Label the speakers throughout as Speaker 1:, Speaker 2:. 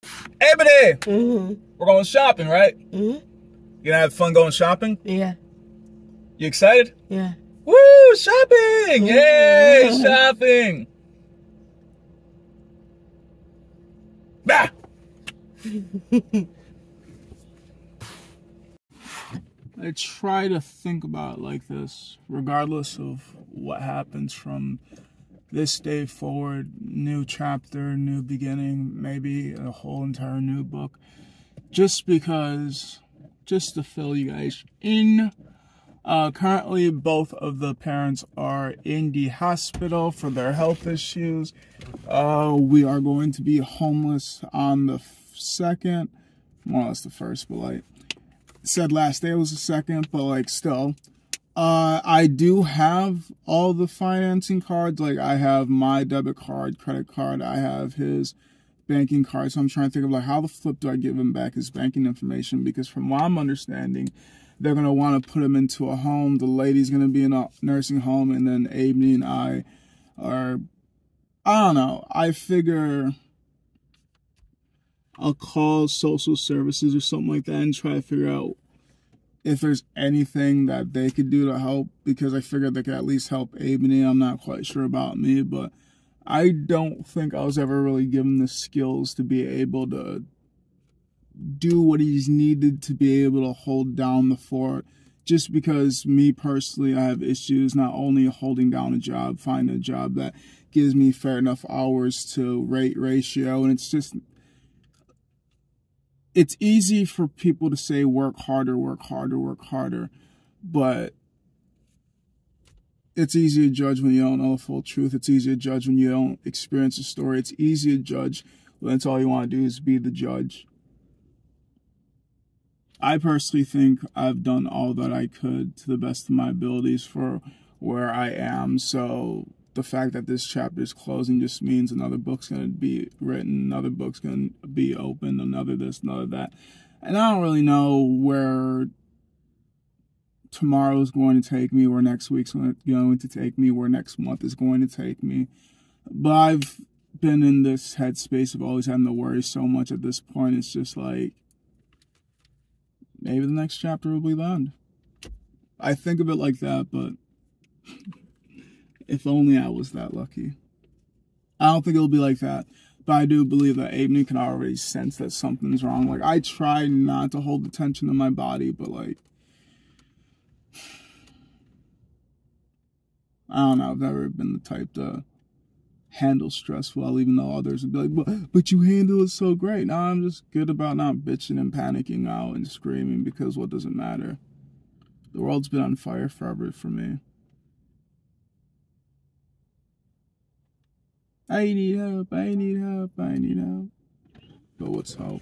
Speaker 1: Hey, buddy!
Speaker 2: Mm-hmm.
Speaker 1: We're going shopping, right?
Speaker 2: Mm-hmm.
Speaker 1: You gonna have fun going shopping?
Speaker 2: Yeah.
Speaker 1: You excited?
Speaker 2: Yeah.
Speaker 1: Woo! Shopping! Yay! Shopping! Bah! I try to think about it like this, regardless of what happens from this day forward. New chapter, new beginning, maybe a whole entire new book. Just to fill you guys in. Currently, both of the parents are in the hospital for their health issues. We are going to be homeless on the 2nd, more or less the 1st, but like, said last day was the 2nd, but like still. I do have all the financing cards. Like I have my debit card, credit card. I have his banking card. So I'm trying to think of like how the flip do I give him back his banking information? Because from what I'm understanding, they're going to want to put him into a home. The lady's going to be in a nursing home. And then Abney and I are, I don't know. I figure I'll call social services or something like that and try to figure out if there's anything that they could do to help, because I figured they could at least help Abney. I'm not quite sure about me, but I don't think I was ever really given the skills to be able to do what he's needed to be able to hold down the fort. Just because me personally, I have issues not only holding down a job, finding a job that gives me fair enough hours to rate ratio, and it's easy for people to say work harder, work harder, work harder, but it's easy to judge when you don't know the full truth. It's easy to judge when you don't experience a story. It's easy to judge when that's all you want to do is be the judge. I personally think I've done all that I could to the best of my abilities for where I am. So the fact that this chapter is closing just means another book's going to be written, another book's going to be opened, another this, another that. And I don't really know where tomorrow's going to take me, where next week's going to take me, where next month is going to take me. But I've been in this headspace of always having to worry so much at this point. It's just like, maybe the next chapter will be the end. I think of it like that, but if only I was that lucky. I don't think it'll be like that, but I do believe that Abney can already sense that something's wrong. Like, I try not to hold the tension in my body, but like, I don't know, I've never been the type to handle stress well, even though others would be like, but you handle it so great. No, I'm just good about not bitching and panicking out and screaming, because what does it matter? The world's been on fire forever for me. I need help, I need help, I need help. But what's help?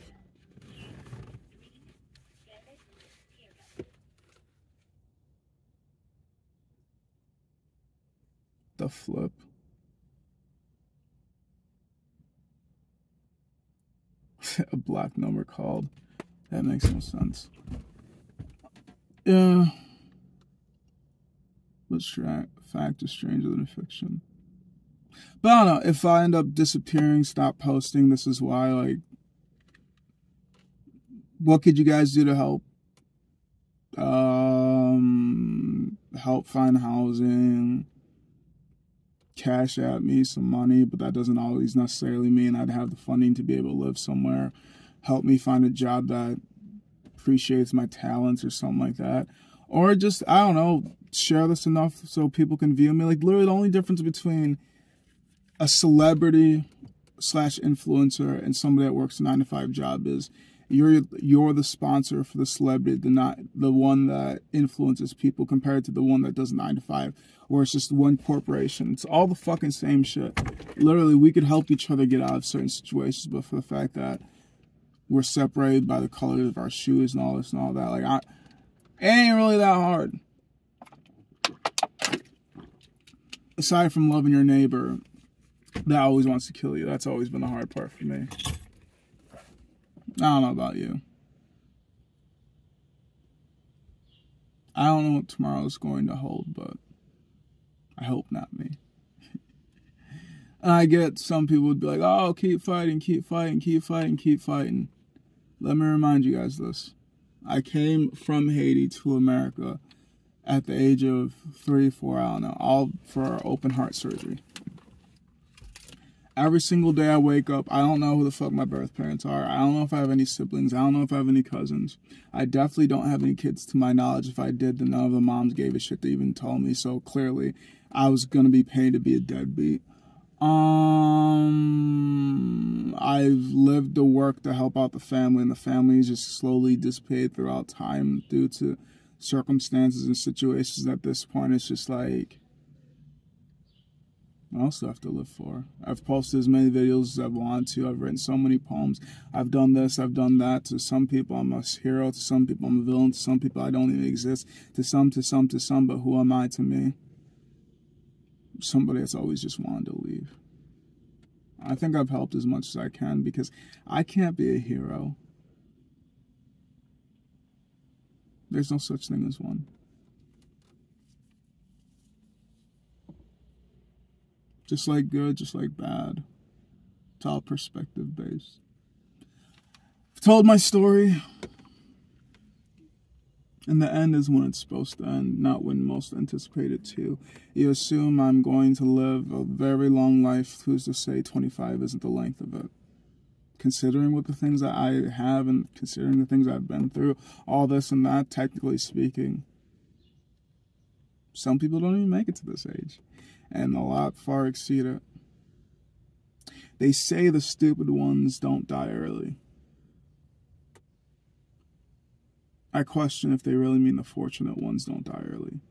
Speaker 1: The flip. A black number called. That makes no sense. Yeah. But fact is stranger than fiction. But I don't know. If I end up disappearing, stop posting, this is why. Like, what could you guys do to help? Help find housing. Cash at me some money, but that doesn't always necessarily mean I'd have the funding to be able to live somewhere. Help me find a job that appreciates my talents or something like that. Or just, I don't know, share this enough so people can view me. Like, literally the only difference between a celebrity / influencer and somebody that works a 9-to-5 job is you're the sponsor for the celebrity, the one that influences people, compared to the one that does 9-to-5, where it's just one corporation. It's all the fucking same shit. Literally, we could help each other get out of certain situations, but for the fact that we're separated by the color of our shoes and all this and all that, like, it ain't really that hard. Aside from loving your neighbor that always wants to kill you, that's always been the hard part for me. I don't know about you. I don't know what tomorrow's going to hold, but I hope not me. And I get some people would be like, oh, keep fighting, keep fighting, keep fighting, keep fighting. Let me remind you guys this. I came from Haiti to America at the age of 3, 4, I don't know, all for open heart surgery. Every single day I wake up, I don't know who the fuck my birth parents are. I don't know if I have any siblings. I don't know if I have any cousins. I definitely don't have any kids to my knowledge. If I did, then none of the moms gave a shit to even tell me. So clearly, I was going to be paid to be a deadbeat. I've lived to work to help out the family, and the family is just slowly dissipated throughout time due to circumstances and situations. At this point, it's just like, I also have to live for. I've posted as many videos as I've wanted to. I've written so many poems. I've done this, I've done that. To some people, I'm a hero. To some people, I'm a villain. To some people, I don't even exist. To some. But who am I to me? Somebody that's always just wanted to leave. I think I've helped as much as I can because I can't be a hero. There's no such thing as one. Just like good, just like bad. It's all perspective based. I've told my story. And the end is when it's supposed to end, not when most anticipate it to. You assume I'm going to live a very long life. Who's to say 25 isn't the length of it? Considering what the things that I have and considering the things I've been through, all this and that, technically speaking, some people don't even make it to this age. And a lot far exceed it. They say the stupid ones don't die early. I question if they really mean the fortunate ones don't die early.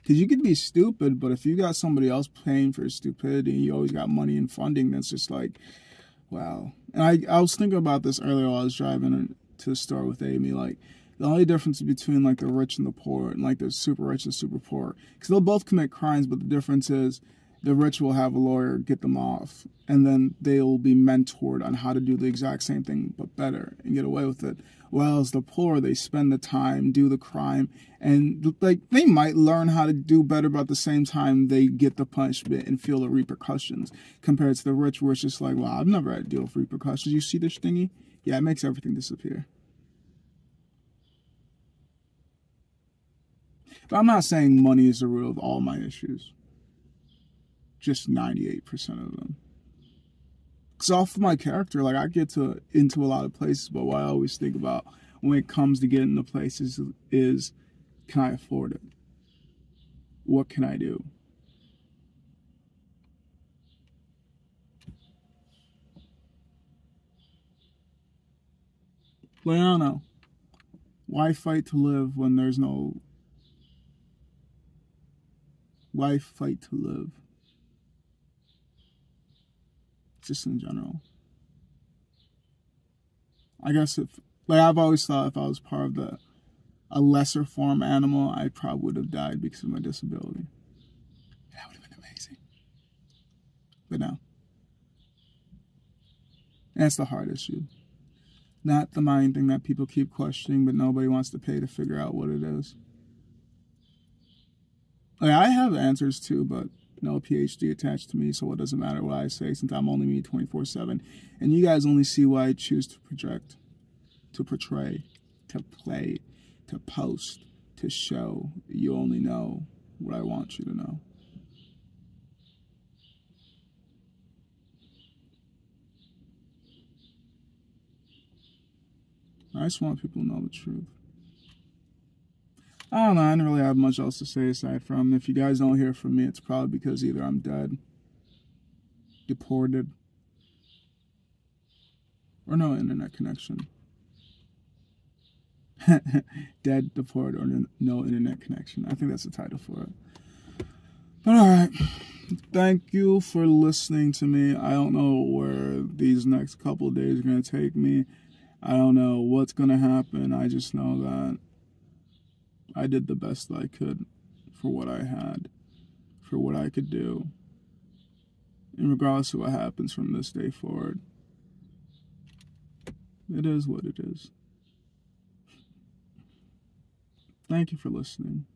Speaker 1: Because you could be stupid, but if you got somebody else paying for your stupidity and you always got money and funding, that's just like, wow. And I was thinking about this earlier while I was driving to the store with Amy. Like, the only difference between like the rich and the poor, and like the super rich and super poor, because they'll both commit crimes, but the difference is the rich will have a lawyer get them off, and then they'll be mentored on how to do the exact same thing but better and get away with it. Whereas the poor, they spend the time, do the crime, and like they might learn how to do better, but at the same time they get the punishment and feel the repercussions. Compared to the rich, where it's just like, wow, I've never had to deal with repercussions. You see this thingy? Yeah, it makes everything disappear. But I'm not saying money is the root of all my issues. Just 98% of them. Because off of my character, like I get into a lot of places, but what I always think about when it comes to getting into places is, can I afford it? What can I do? Like, I don't know. Why fight to live when there's no... Why fight to live? Just in general. I guess like I've always thought if I was part of a lesser form animal, I probably would have died because of my disability. That would have been amazing. But no. That's the hard issue. Not the mind thing that people keep questioning, but nobody wants to pay to figure out what it is. Like, I have answers too, but no PhD attached to me, so it doesn't matter what I say since I'm only me 24/7. And you guys only see what I choose to project, to portray, to play, to post, to show. You only know what I want you to know. I just want people to know the truth. I don't know, I didn't really have much else to say aside from, if you guys don't hear from me, it's probably because either I'm dead, deported, or no internet connection. Dead, deported, or no internet connection. I think that's the title for it. But alright, thank you for listening to me. I don't know where these next couple of days are going to take me. I don't know what's going to happen. I just know that I did the best I could for what I had, for what I could do. And regardless of what happens from this day forward, it is what it is. Thank you for listening.